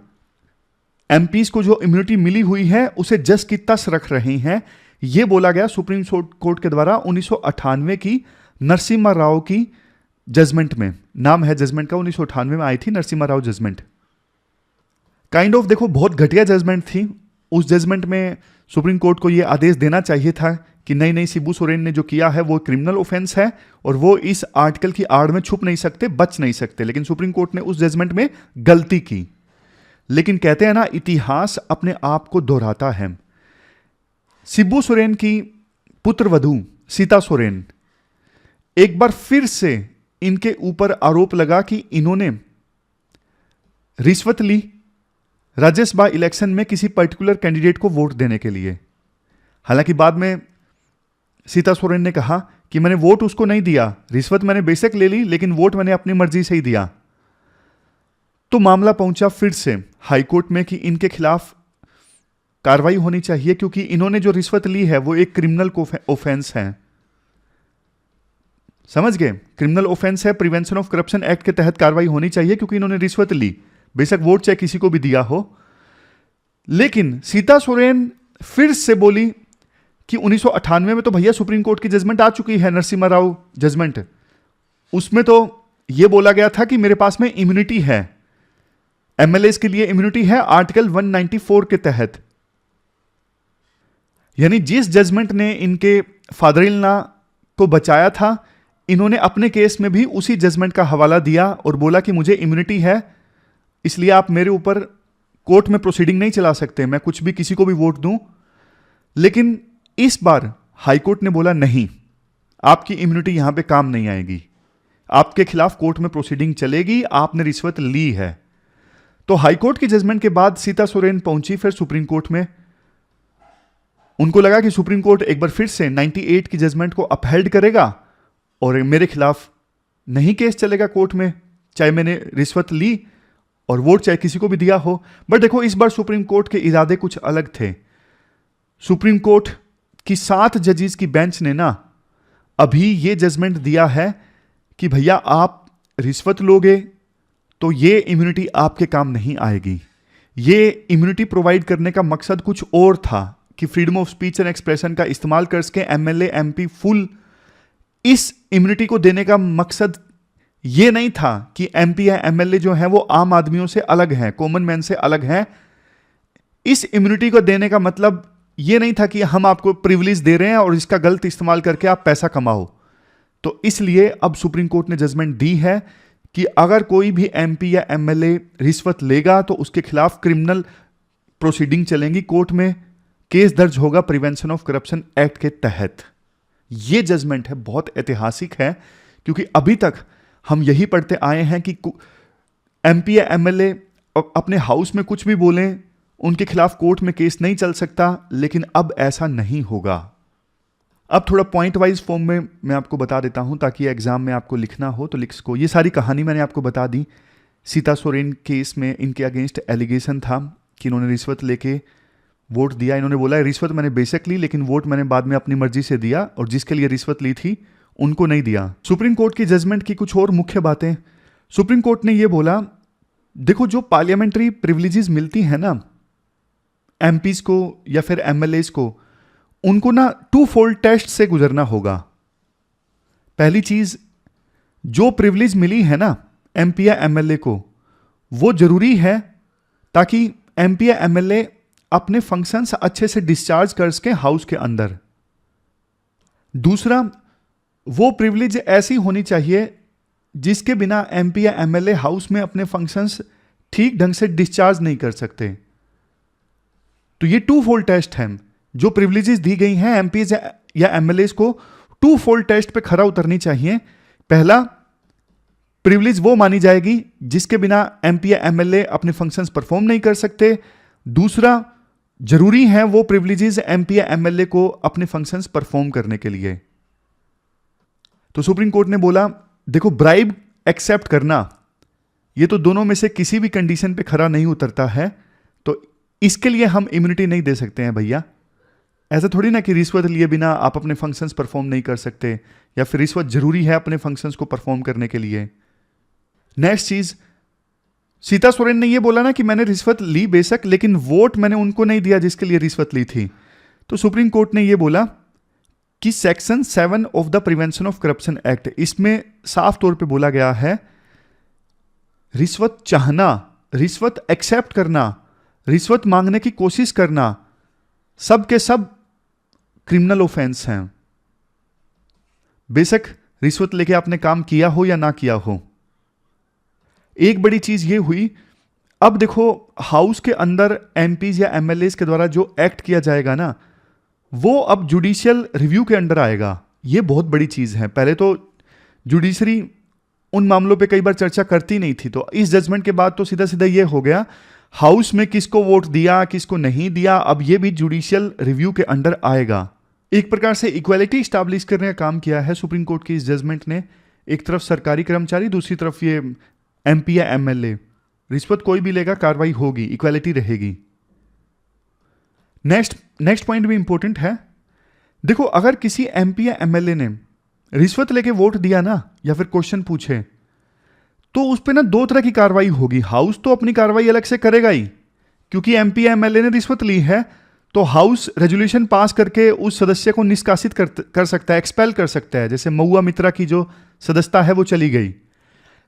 एमपीज को जो इम्यूनिटी मिली हुई है उसे जस की तस रख रहे हैं। यह बोला गया सुप्रीम कोर्ट के द्वारा 1998 की नरसिम्हा राव की जजमेंट में। नाम है जजमेंट का, 1998 में आई थी Narasimha Rao judgment. Kind of देखो बहुत घटिया जजमेंट थी। उस जजमेंट में सुप्रीम कोर्ट को यह आदेश देना चाहिए था कि नहीं शिबू सोरेन ने जो किया है वो क्रिमिनल ऑफेंस है और वो इस आर्टिकल की आड़ में छुप नहीं सकते, बच नहीं सकते। लेकिन सुप्रीम कोर्ट ने उस जजमेंट में गलती की। लेकिन कहते हैं ना, इतिहास अपने आप को दोहराता है। शिबू सोरेन की पुत्रवधू सीता सोरेन, एक बार फिर से इनके ऊपर आरोप लगा कि इन्होंने रिश्वत ली राज्यसभा इलेक्शन में किसी पर्टिकुलर कैंडिडेट को वोट देने के लिए। हालांकि बाद में सीता सोरेन ने कहा कि मैंने वोट उसको नहीं दिया, रिश्वत मैंने बेशक ले ली लेकिन वोट मैंने अपनी मर्जी से ही दिया। तो मामला पहुंचा फिर से हाईकोर्ट में कि इनके खिलाफ कार्रवाई होनी चाहिए क्योंकि इन्होंने जो रिश्वत ली है वो एक क्रिमिनल ऑफेंस है। समझ गए? क्रिमिनल ऑफेंस है, प्रिवेंशन ऑफ करप्शन एक्ट के तहत कार्रवाई होनी चाहिए क्योंकि इन्होंने रिश्वत ली, बेशक वोट चाहे किसी को भी दिया हो। लेकिन सीता सोरेन फिर से बोली कि 1998 में तो भैया सुप्रीम कोर्ट की जजमेंट आ चुकी है, नरसिम्हा राव जजमेंट, उसमें तो यह बोला गया था कि मेरे पास में इम्यूनिटी है, एमएलए के लिए इम्यूनिटी है आर्टिकल 194 के तहत। यानी जिस जजमेंट ने इनके फादर इन लॉ को बचाया था, इन्होंने अपने केस में भी उसी जजमेंट का हवाला दिया और बोला कि मुझे इम्यूनिटी है, इसलिए आप मेरे ऊपर कोर्ट में प्रोसीडिंग नहीं चला सकते, मैं कुछ भी किसी को भी वोट दूं। लेकिन इस बार हाईकोर्ट ने बोला नहीं, आपकी इम्यूनिटी यहां पे काम नहीं आएगी, आपके खिलाफ कोर्ट में प्रोसीडिंग चलेगी, आपने रिश्वत ली है। तो हाईकोर्ट की जजमेंट के बाद सीता सोरेन पहुंची फिर सुप्रीम कोर्ट में। उनको लगा कि सुप्रीम कोर्ट एक बार फिर से 98 की जजमेंट को अपहेल्ड करेगा और मेरे खिलाफ नहीं केस चलेगा कोर्ट में, चाहे मैंने रिश्वत ली और वोट चाहे किसी को भी दिया हो। बट देखो इस बार सुप्रीम कोर्ट के इरादे कुछ अलग थे। सुप्रीम कोर्ट की 7 जजेस की बेंच ने ना अभी ये जजमेंट दिया है कि भैया आप रिश्वत लोगे तो ये इम्यूनिटी आपके काम नहीं आएगी। ये इम्यूनिटी प्रोवाइड करने का मकसद कुछ और था कि freedom of speech and expression का इस्तेमाल करके एमएलए एमपी फुल, इस इम्यूनिटी को देने का मकसद ये नहीं था कि एमपी या एमएलए जो है वो आम आदमियों से अलग हैं, कॉमन मैन से अलग हैं। इस इम्यूनिटी को देने का मतलब ये नहीं था कि हम आपको प्रिविलेज दे रहे हैं और इसका गलत इस्तेमाल करके आप पैसा कमाओ। तो इसलिए अब सुप्रीम कोर्ट ने जजमेंट दी है कि अगर कोई भी एमपी या एमएलए रिश्वत लेगा तो उसके खिलाफ क्रिमिनल प्रोसीडिंग चलेंगी, कोर्ट में केस दर्ज होगा प्रिवेंशन ऑफ करप्शन एक्ट के तहत। यह जजमेंट है बहुत ऐतिहासिक है क्योंकि अभी तक हम यही पढ़ते आए हैं कि एमपी या एमएलए अपने हाउस में कुछ भी बोलें, उनके खिलाफ कोर्ट में केस नहीं चल सकता, लेकिन अब ऐसा नहीं होगा। अब थोड़ा पॉइंट वाइज फॉर्म में मैं आपको बता देता हूं ताकि एग्जाम में आपको लिखना हो तो लिख सको। ये सारी कहानी मैंने आपको बता दी। सीता सोरेन केस में इनके अगेंस्ट एलिगेशन था कि इन्होंने रिश्वत लेके वोट दिया। इन्होंने बोला रिश्वत मैंने बेशक ली लेकिन वोट मैंने बाद में अपनी मर्जी से दिया और जिसके लिए रिश्वत ली थी उनको नहीं दिया। सुप्रीम कोर्ट की जजमेंट की कुछ और मुख्य बातें। सुप्रीम कोर्ट ने यह बोला, देखो जो पार्लियामेंट्री प्रिविलेजेस मिलती है ना एमपीज को या फिर एमएलएज को, उनको ना 2 फोल्ड टेस्ट से गुजरना होगा। पहली चीज, जो प्रिविलेज मिली है ना एमपी या एमएलए को, वो जरूरी है ताकि एमपी या एमएलए अपने फंक्शंस अच्छे से डिस्चार्ज कर सके हाउस के अंदर। दूसरा, वो प्रिविलेज ऐसी होनी चाहिए जिसके बिना एमपी या एमएलए हाउस में अपने फंक्शंस ठीक ढंग से डिस्चार्ज नहीं कर सकते। तो ये 2 फोल्ड टेस्ट है। जो प्रिविलेजेस दी गई हैं एमपी या एमएलए को 2 फोल्ड टेस्ट पे खरा उतरनी चाहिए। पहला, प्रिविलेज वो मानी जाएगी जिसके बिना एमपी या एमएलए अपने फंक्शंस परफॉर्म नहीं कर सकते। दूसरा, जरूरी है वो प्रिविलेजेस एमपी या एमएलए को अपने फंक्शंस परफॉर्म करने के लिए। तो सुप्रीम कोर्ट ने बोला देखो, ब्राइब एक्सेप्ट करना ये तो दोनों में से किसी भी कंडीशन पे खरा नहीं उतरता है, तो इसके लिए हम इम्यूनिटी नहीं दे सकते हैं भैया। ऐसा थोड़ी ना कि रिश्वत लिए बिना आप अपने फंक्शंस परफॉर्म नहीं कर सकते, या फिर रिश्वत जरूरी है अपने फंक्शंस को परफॉर्म करने के लिए। नेक्स्ट चीज, सीता सोरेन ने यह बोला ना कि मैंने रिश्वत ली बेशक, लेकिन वोट मैंने उनको नहीं दिया जिसके लिए रिश्वत ली थी। तो सुप्रीम कोर्ट ने यह बोला कि section 7 of the prevention of corruption act, इसमें साफ तौर पे बोला गया है रिश्वत चाहना, रिश्वत एक्सेप्ट करना, रिश्वत मांगने की कोशिश करना, सब के सब क्रिमिनल ऑफेंस हैं, बेशक रिश्वत लेके आपने काम किया हो या ना किया हो। एक बड़ी चीज ये हुई, अब देखो हाउस के अंदर एमपीज या एमएलएस के द्वारा जो एक्ट किया जाएगा ना, वो अब जुडिशियल रिव्यू के अंडर आएगा। ये बहुत बड़ी चीज है। पहले तो जुडिशरी उन मामलों पे कई बार चर्चा करती नहीं थी, तो इस जजमेंट के बाद तो सीधा सीधा ये हो गया हाउस में किसको वोट दिया किसको नहीं दिया, अब ये भी जुडिशियल रिव्यू के अंडर आएगा। एक प्रकार से इक्वालिटी स्टैब्लिश करने का काम किया है सुप्रीम कोर्ट की इस जजमेंट ने। एक तरफ सरकारी कर्मचारी, दूसरी तरफ ये एमपी या एमएलए, रिश्वत कोई भी लेगा कार्रवाई होगी, इक्वालिटी रहेगी। नेक्स्ट पॉइंट भी इंपॉर्टेंट है। देखो, अगर किसी एमपी या एमएलए ने रिश्वत लेके वोट दिया ना, या फिर क्वेश्चन पूछे, तो उस पे ना दो तरह की कार्रवाई होगी। हाउस तो अपनी कार्रवाई अलग से करेगा ही, क्योंकि एमपी या एमएलए ने रिश्वत ली है, तो हाउस रेजोल्यूशन पास करके उस सदस्य को निष्कासित कर सकता है, एक्सपेल कर सकता है। जैसे महुआ मित्रा की जो सदस्यता है वो चली गई।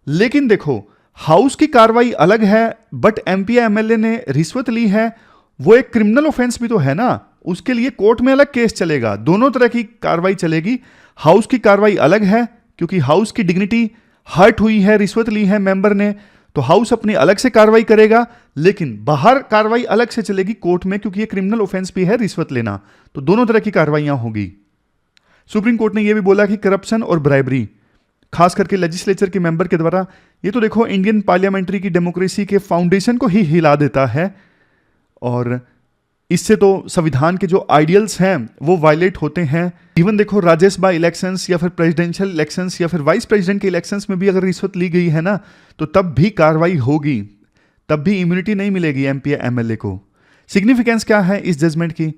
लेकिन देखो, हाउस की कार्रवाई अलग है, बट एमपी या एमएलए ने रिश्वत ली है, वो एक क्रिमिनल ऑफेंस भी तो है ना, उसके लिए कोर्ट में अलग केस चलेगा। दोनों तरह की कार्रवाई चलेगी। हाउस की कार्रवाई अलग है, क्योंकि हाउस की डिग्निटी हर्ट हुई है, रिश्वत ली है मेंबर ने, तो हाउस अपनी अलग से कार्रवाई करेगा। लेकिन बाहर कार्रवाई अलग से चलेगी कोर्ट में, क्योंकि ये क्रिमिनल ऑफेंस भी है रिश्वत लेना। तो दोनों तरह की कार्रवाइयां होगी। सुप्रीम कोर्ट ने यह भी बोला कि करप्शन और ब्राइबरी, खास करके लेजिस्लेचर के मेंबर के द्वारा, ये तो देखो इंडियन पार्लियामेंट्री की डेमोक्रेसी के फाउंडेशन को ही हिला देता है, और इससे तो संविधान के जो आइडियल्स हैं वो वायलेट होते हैं। इवन देखो, राज्यसभा इलेक्शंस या फिर प्रेसिडेंशियल इलेक्शंस या फिर वाइस प्रेसिडेंट के इलेक्शंस में भी अगर रिश्वत ली गई है ना, तो तब भी कार्रवाई होगी, तब भी इम्यूनिटी नहीं मिलेगी एमपी या एमएलए को। सिग्निफिकेंस क्या है इस जजमेंट की?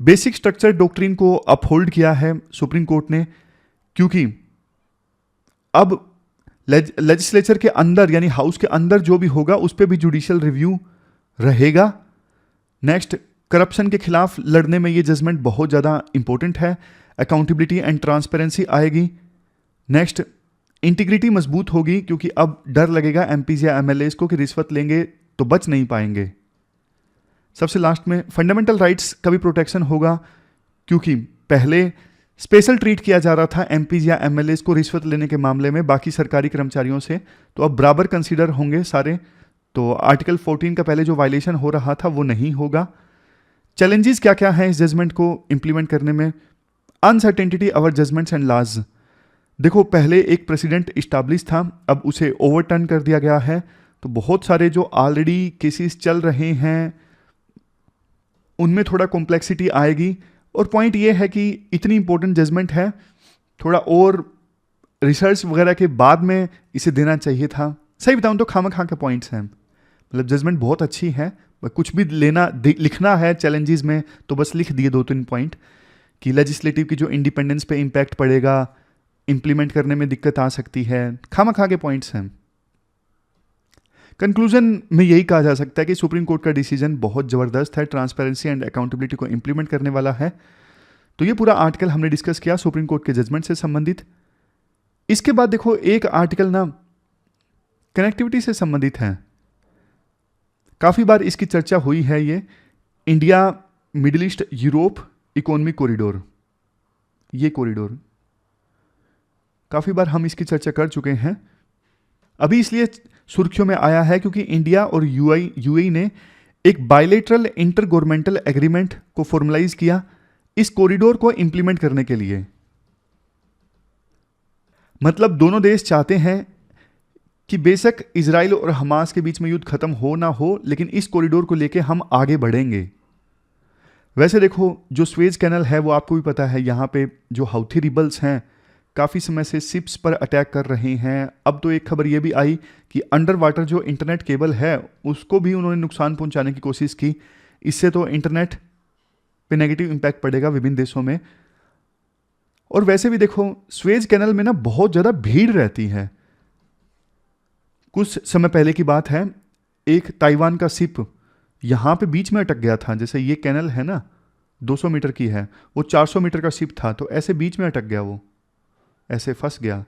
बेसिक स्ट्रक्चर डॉक्ट्रिन को अपहोल्ड किया है सुप्रीम कोर्ट ने, क्योंकि अब लेजिस्लेचर के अंदर यानी हाउस के अंदर जो भी होगा उस पर भी जुडिशियल रिव्यू रहेगा। नेक्स्ट, करप्शन के खिलाफ लड़ने में ये जजमेंट बहुत ज़्यादा इंपॉर्टेंट है। अकाउंटेबिलिटी एंड ट्रांसपेरेंसी आएगी। नेक्स्ट, इंटीग्रिटी मजबूत होगी, क्योंकि अब डर लगेगा एमपीज या एमएलएस को कि रिश्वत लेंगे तो बच नहीं पाएंगे। सबसे लास्ट में फंडामेंटल राइट्स का भी प्रोटेक्शन होगा, क्योंकि पहले स्पेशल ट्रीट किया जा रहा था एमपीज या एमएलएस को रिश्वत लेने के मामले में बाकी सरकारी कर्मचारियों से, तो अब बराबर कंसीडर होंगे सारे। तो आर्टिकल 14 का पहले जो वायलेशन हो रहा था वो नहीं होगा। चैलेंजेस क्या क्या हैं इस जजमेंट को इंप्लीमेंट करने में? Uncertainty over judgments and laws. देखो, पहले एक प्रेसिडेंट इस्टेब्लिश था, अब उसे ओवरटर्न कर दिया गया है, तो बहुत सारे जो ऑलरेडी केसेस चल रहे हैं उनमें थोड़ा कॉम्प्लेक्सिटी आएगी। और पॉइंट ये है कि इतनी इंपॉर्टेंट जजमेंट है, थोड़ा और रिसर्च वगैरह के बाद में इसे देना चाहिए था। सही बताऊं तो खामा के पॉइंट्स हैं, मतलब जजमेंट बहुत अच्छी है, कुछ भी लिखना है चैलेंजेस में तो बस लिख दिए 2-3 पॉइंट कि लेजिस्लेटिव की जो इंडिपेंडेंस पे इम्पैक्ट पड़ेगा, इंप्लीमेंट करने में दिक्कत आ सकती है, खामा के पॉइंट्स हैं। कंक्लूजन में यही कहा जा सकता है कि सुप्रीम कोर्ट का डिसीजन बहुत ज़बरदस्त है, ट्रांसपेरेंसी एंड अकाउंटेबिलिटी को इंप्लीमेंट करने वाला है। तो ये पूरा आर्टिकल हमने डिस्कस किया सुप्रीम कोर्ट के जजमेंट से संबंधित। इसके बाद देखो, एक आर्टिकल ना कनेक्टिविटी से संबंधित है, काफ़ी बार इसकी चर्चा हुई है। ये India middle east Europe economic corridor, ये कॉरिडोर काफ़ी बार हम इसकी चर्चा कर चुके हैं। अभी इसलिए सुर्खियों में आया है क्योंकि इंडिया और यूएई ने एक बायलैटरल इंटर गवर्नमेंटल एग्रीमेंट को फॉर्मलाइज किया इस कॉरिडोर को इंप्लीमेंट करने के लिए। मतलब दोनों देश चाहते हैं कि बेशक इजराइल और हमास के बीच में युद्ध खत्म हो ना हो, लेकिन इस कॉरिडोर को लेके हम आगे बढ़ेंगे। वैसे देखो, जो स्वेज कैनल है वो आपको भी पता है, यहाँ पे जो हाउथी रिबल्स हैं काफ़ी समय से शिप्स पर अटैक कर रहे हैं। अब तो एक खबर ये भी आई कि अंडर वाटर जो इंटरनेट केबल है उसको भी उन्होंने नुकसान पहुंचाने की कोशिश की। इससे तो इंटरनेट पे नेगेटिव इम्पैक्ट पड़ेगा विभिन्न देशों में। और वैसे भी देखो, स्वेज कैनल में ना बहुत ज़्यादा भीड़ रहती है। कुछ समय पहले की बात है, एक ताइवान का शिप यहाँ पे बीच में अटक गया था। जैसे ये कैनल है ना 200 मीटर की है, वो 400 मीटर का शिप था, तो ऐसे बीच में अटक गया, वो ऐसे फंस गया।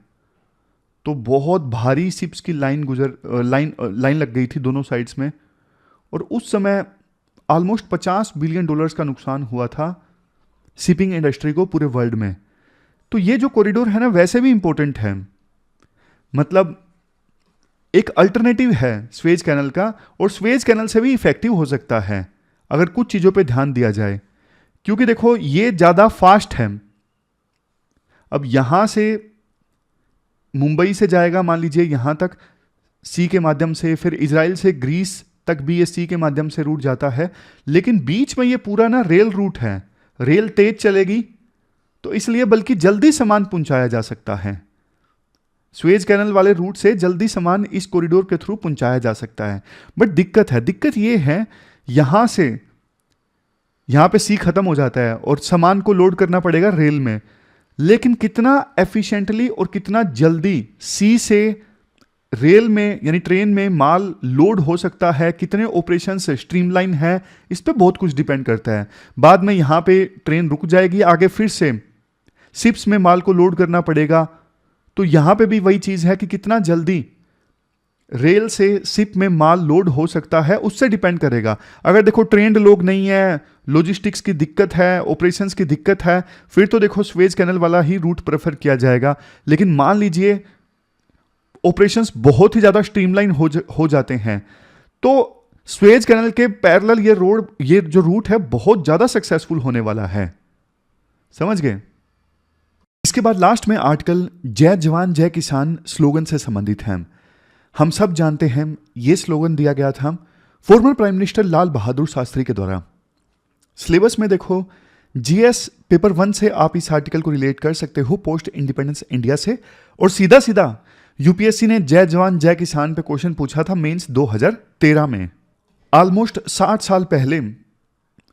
तो बहुत भारी शिप्स की लाइन लग गई थी दोनों साइड्स में। और उस समय ऑलमोस्ट $50 बिलियन का नुकसान हुआ था शिपिंग इंडस्ट्री को पूरे वर्ल्ड में। तो ये जो कॉरिडोर है ना वैसे भी इंपॉर्टेंट है, मतलब एक अल्टरनेटिव है स्वेज कैनल का, और स्वेज कैनल से भी इफेक्टिव हो सकता है अगर कुछ चीज़ों पे ध्यान दिया जाए। क्योंकि देखो ये ज़्यादा फास्ट है। अब यहां से मुंबई से जाएगा मान लीजिए यहां तक सी के माध्यम से, फिर इजराइल से ग्रीस तक भी ये सी के माध्यम से रूट जाता है, लेकिन बीच में ये पूरा ना रेल रूट है, रेल तेज चलेगी, तो इसलिए बल्कि जल्दी सामान पहुंचाया जा सकता है। स्वेज कैनल वाले रूट से जल्दी सामान इस कॉरिडोर के थ्रू पहुंचाया जा सकता है। बट दिक्कत ये है, यहां पे सी खत्म हो जाता है और सामान को लोड करना पड़ेगा रेल में। लेकिन कितना एफिशिएंटली और कितना जल्दी सी से रेल में यानी ट्रेन में माल लोड हो सकता है, कितने ऑपरेशन से स्ट्रीमलाइन है, इस पे बहुत कुछ डिपेंड करता है। बाद में यहां पे ट्रेन रुक जाएगी, आगे फिर से शिप्स में माल को लोड करना पड़ेगा। तो यहां पे भी वही चीज है कि कितना जल्दी रेल से शिप में माल लोड हो सकता है, उससे डिपेंड करेगा। अगर देखो ट्रेंड लोग नहीं है, लॉजिस्टिक्स की दिक्कत है, ऑपरेशंस की दिक्कत है, फिर तो देखो स्वेज कैनल वाला ही रूट प्रेफर किया जाएगा। लेकिन मान लीजिए ऑपरेशंस बहुत ही ज्यादा स्ट्रीमलाइन हो जाते हैं, तो स्वेज कैनल के पैरेलल ये जो रूट है बहुत ज्यादा सक्सेसफुल होने वाला है। समझ गए? इसके बाद लास्ट में आर्टिकल जय जवान जय किसान स्लोगन से संबंधित है। हम सब जानते हैं यह स्लोगन दिया गया था former prime minister Lal Bahadur Shastri के द्वारा। सिलेबस में देखो जीएस पेपर 1 से आप इस आर्टिकल को रिलेट कर सकते हो पोस्ट इंडिपेंडेंस इंडिया से, और सीधा सीधा यूपीएससी ने जय जवान जय किसान पे क्वेश्चन पूछा था मेंस 2013 में। ऑलमोस्ट 60 साल पहले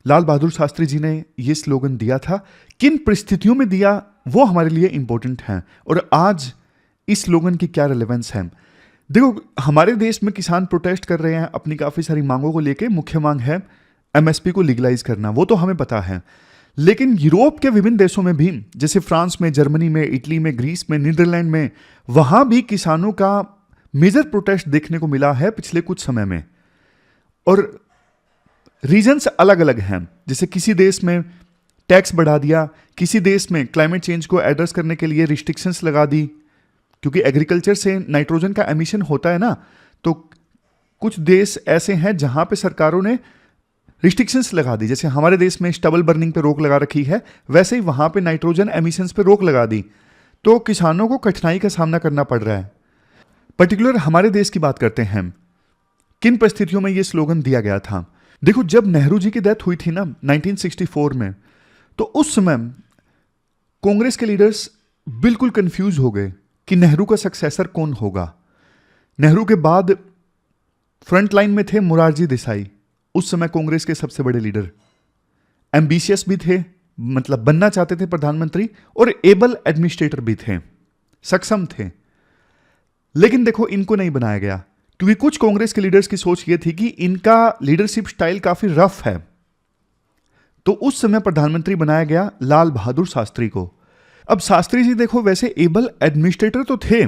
लाल बहादुर शास्त्री जी ने यह स्लोगन दिया था। किन परिस्थितियों में दिया वो हमारे लिए इंपॉर्टेंट है, और आज इस स्लोगन की क्या रिलेवेंस है। देखो हमारे देश में किसान प्रोटेस्ट कर रहे हैं अपनी काफी सारी मांगों को लेके। मुख्य मांग है एमएसपी को लीगलाइज करना, वो तो हमें पता है। लेकिन यूरोप के विभिन्न देशों में भी, जैसे फ्रांस में, जर्मनी में, इटली में, ग्रीस में, नीदरलैंड में, वहां भी किसानों का मेजर प्रोटेस्ट देखने को मिला है पिछले कुछ समय में। और रीजंस अलग अलग हैं। जैसे किसी देश में टैक्स बढ़ा दिया, किसी देश में क्लाइमेट चेंज को एड्रेस करने के लिए रिस्ट्रिक्शंस लगा दी, क्योंकि एग्रीकल्चर से नाइट्रोजन का एमिशन होता है ना। तो कुछ देश ऐसे हैं जहां पे सरकारों ने रिस्ट्रिक्शंस लगा दी। जैसे हमारे देश में स्टबल बर्निंग पे रोक लगा रखी है, वैसे ही वहां पे नाइट्रोजन एमिशंस पे रोक लगा दी। तो किसानों को कठिनाई का सामना करना पड़ रहा है। पर्टिकुलर हमारे देश की बात करते हैं, किन परिस्थितियों में यह स्लोगन दिया गया था। देखो जब नेहरू जी की डेथ हुई थी ना 1964 में, तो उस समय कांग्रेस के लीडर्स बिल्कुल कंफ्यूज हो गए कि नेहरू का सक्सेसर कौन होगा। नेहरू के बाद फ्रंट लाइन में थे मोरारजी देसाई, उस समय कांग्रेस के सबसे बड़े लीडर। एम्बिशियस भी थे, मतलब बनना चाहते थे प्रधानमंत्री, और एबल एडमिनिस्ट्रेटर भी थे, सक्षम थे। लेकिन देखो इनको नहीं बनाया गया, क्योंकि कुछ कांग्रेस के लीडर्स की सोच ये थी कि इनका लीडरशिप स्टाइल काफी रफ है। तो उस समय प्रधानमंत्री बनाया गया लाल बहादुर शास्त्री को। अब शास्त्री जी देखो वैसे एबल एडमिनिस्ट्रेटर तो थे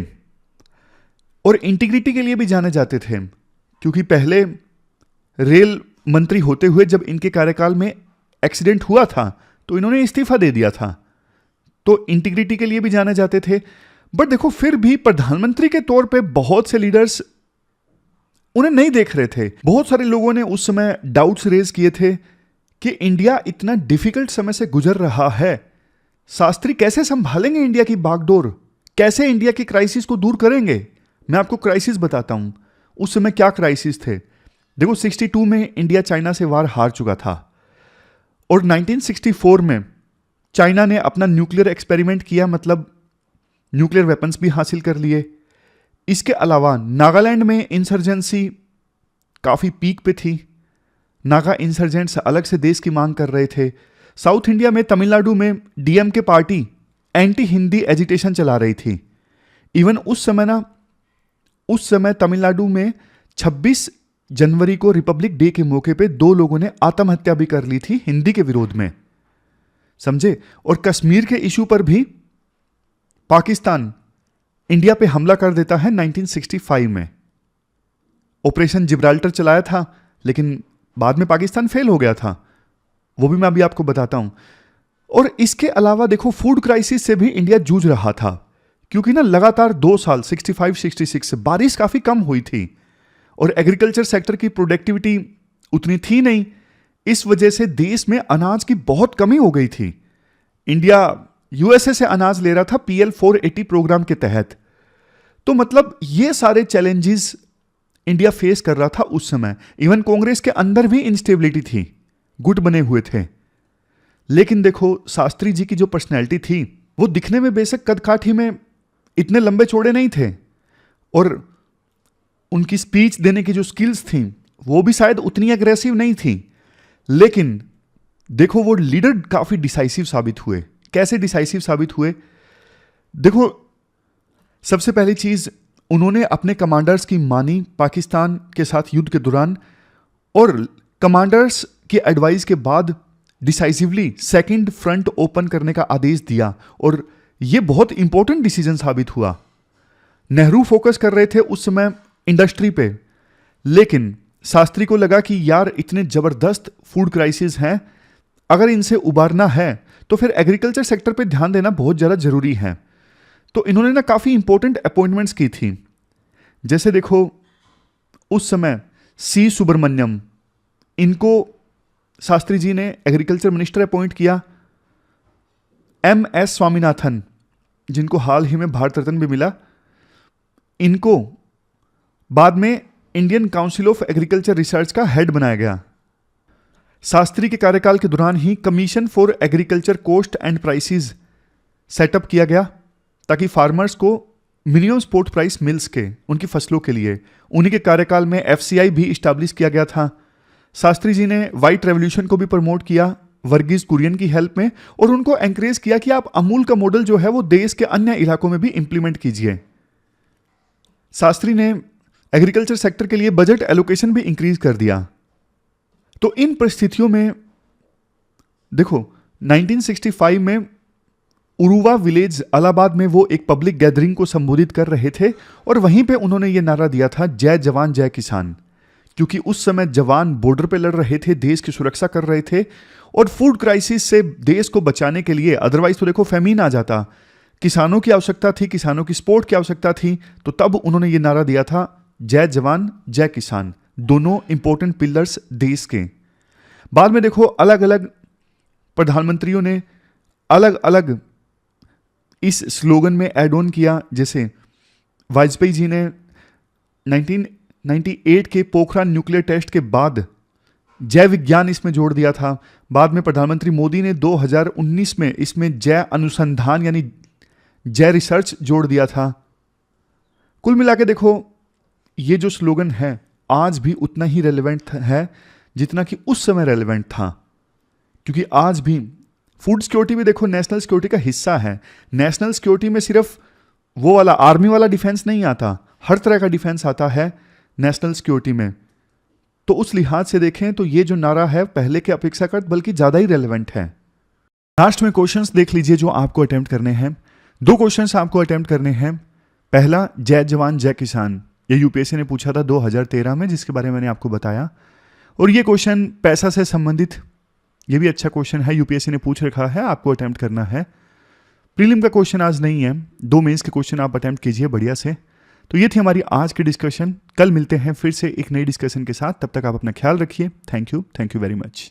और इंटीग्रिटी के लिए भी जाने जाते थे, क्योंकि पहले रेल मंत्री होते हुए जब इनके कार्यकाल में एक्सीडेंट हुआ था तो इन्होंने इस्तीफा दे दिया था। तो इंटीग्रिटी के लिए भी जाने जाते थे। बट देखो फिर भी प्रधानमंत्री के तौर पे बहुत से लीडर्स उन्हें नहीं देख रहे थे। बहुत सारे लोगों ने उस समय डाउट्स रेज किए थे कि इंडिया इतना डिफिकल्ट समय से गुजर रहा है, शास्त्री कैसे संभालेंगे इंडिया की बागडोर, कैसे इंडिया की क्राइसिस को दूर करेंगे। मैं आपको क्राइसिस बताता हूं, उस समय क्या क्राइसिस थे। देखो 62 में इंडिया चाइना से वार हार चुका था और 1964 में चाइना ने अपना न्यूक्लियर एक्सपेरिमेंट किया, मतलब न्यूक्लियर वेपन्स भी हासिल कर लिए। इसके अलावा नागालैंड में इंसर्जेंसी काफ़ी पीक पे थी। नागा इंसर्जेंट्स अलग से देश की मांग कर रहे थे। साउथ इंडिया में तमिलनाडु में DMK party anti Hindi agitation चला रही थी। इवन उस समय तमिलनाडु में 26 जनवरी को रिपब्लिक डे के मौके पे 2 लोगों ने आत्महत्या भी कर ली थी हिंदी के विरोध में, समझे। और कश्मीर के इशू पर भी पाकिस्तान इंडिया पे हमला कर देता है 1965 में। ऑपरेशन जिब्राल्टर चलाया था, लेकिन बाद में पाकिस्तान फेल हो गया था, वो भी मैं अभी आपको बताता हूं। और इसके अलावा देखो फूड क्राइसिस से भी इंडिया जूझ रहा था, क्योंकि ना लगातार 2 साल 65-66 से बारिश काफी कम हुई थी और एग्रीकल्चर सेक्टर की प्रोडक्टिविटी उतनी थी नहीं। इस वजह से देश में अनाज की बहुत कमी हो गई थी। इंडिया यूएसए से अनाज ले रहा था PL 480 प्रोग्राम के तहत। तो मतलब ये सारे चैलेंजेस इंडिया फेस कर रहा था उस समय। इवन कांग्रेस के अंदर भी इंस्टेबिलिटी थी, गुट बने हुए थे। लेकिन देखो शास्त्री जी की जो पर्सनैलिटी थी, वो दिखने में बेशक कदकाठी में इतने लंबे चौड़े नहीं थे और उनकी स्पीच देने की जो स्किल्स थी वो भी शायद उतनी एग्रेसिव नहीं थी, लेकिन देखो वो लीडर काफी डिसाइसिव साबित हुए। कैसे डिसाइसिव साबित हुए? देखो सबसे पहली चीज, उन्होंने अपने कमांडर्स की मानी पाकिस्तान के साथ युद्ध के दौरान, और कमांडर्स की एडवाइस के बाद डिसाइसिवली सेकंड फ्रंट ओपन करने का आदेश दिया और यह बहुत इंपॉर्टेंट डिसीजन साबित हुआ। नेहरू फोकस कर रहे थे उस समय इंडस्ट्री पे, लेकिन शास्त्री को लगा कि यार इतने जबरदस्त फूड क्राइसिस हैं, अगर इनसे उबारना है तो फिर एग्रीकल्चर सेक्टर पे ध्यान देना बहुत ज़्यादा जरूरी है। तो इन्होंने ना काफ़ी इंपॉर्टेंट अपॉइंटमेंट्स की थी। जैसे देखो उस समय C सुब्रमण्यम, इनको शास्त्री जी ने एग्रीकल्चर मिनिस्टर अपॉइंट किया। MS स्वामीनाथन, जिनको हाल ही में भारत रत्न भी मिला, इनको बाद में Indian council of agriculture research का हेड बनाया गया। शास्त्री के कार्यकाल के दौरान ही commission for agriculture cost and prices set up किया गया, ताकि फार्मर्स को मिनिमम सपोर्ट प्राइस मिल सके उनकी फसलों के लिए। उन्हीं के कार्यकाल में FCI भी इस्टेब्लिश किया गया था। शास्त्री जी ने व्हाइट रेवोल्यूशन को भी प्रमोट किया वर्गीज कुरियन की हेल्प में, और उनको एंकरेज किया कि आप अमूल का मॉडल जो है वो देश के अन्य इलाकों में भी इंप्लीमेंट कीजिए। शास्त्री ने एग्रीकल्चर सेक्टर के लिए बजट एलोकेशन भी इंक्रीज कर दिया। तो इन परिस्थितियों में देखो 1965 में उरुवा विलेज इलाहाबाद में वो एक पब्लिक गैदरिंग को संबोधित कर रहे थे और वहीं पे उन्होंने ये नारा दिया था, जय जवान जय किसान, क्योंकि उस समय जवान बॉर्डर पे लड़ रहे थे, देश की सुरक्षा कर रहे थे और फूड क्राइसिस से देश को बचाने के लिए, अदरवाइज तो देखो फेमीन आ जाता, किसानों की आवश्यकता थी, किसानों की सपोर्ट की आवश्यकता थी। तो तब उन्होंने ये नारा दिया था, जय जवान जय किसान, दोनों इंपॉर्टेंट पिलर्स देश के। बाद में देखो अलग अलग प्रधानमंत्रियों ने अलग अलग इस स्लोगन में ऐड ऑन किया। जैसे वाजपेयी जी ने 1998 के पोखरान न्यूक्लियर टेस्ट के बाद जय विज्ञान इसमें जोड़ दिया था। बाद में प्रधानमंत्री मोदी ने 2019 में इसमें जय अनुसंधान यानी जय रिसर्च जोड़ दिया था। कुल मिला के देखो ये जो स्लोगन है आज भी उतना ही रेलेवेंट है जितना कि उस समय रेलेवेंट था, क्योंकि आज भी फूड सिक्योरिटी भी देखो नेशनल सिक्योरिटी का हिस्सा है। नेशनल सिक्योरिटी में सिर्फ वो वाला आर्मी वाला डिफेंस नहीं आता, हर तरह का डिफेंस आता है नेशनल सिक्योरिटी में। तो उस लिहाज से देखें तो ये जो नारा है पहले के अपेक्षाकृत बल्कि ज़्यादा ही रेलेवेंट है। लास्ट में क्वेश्चंस देख लीजिए जो आपको अटेम्प्ट करने हैं। 2 क्वेश्चंस आपको अटेम्प्ट करने हैं। पहला, जय जवान जय किसान, ये यूपीएससी ने पूछा था 2013 में, जिसके बारे में मैंने आपको बताया। और ये क्वेश्चन पैसा से संबंधित, ये भी अच्छा क्वेश्चन है, यूपीएससी ने पूछ रखा है, आपको अटेम्प्ट करना है। प्रीलिम का क्वेश्चन आज नहीं है, 2 मेंस के क्वेश्चन आप अटेम्प्ट कीजिए बढ़िया से। तो ये थी हमारी आज की डिस्कशन। कल मिलते हैं फिर से एक नई डिस्कशन के साथ, तब तक आप अपना ख्याल रखिए। Thank you very much.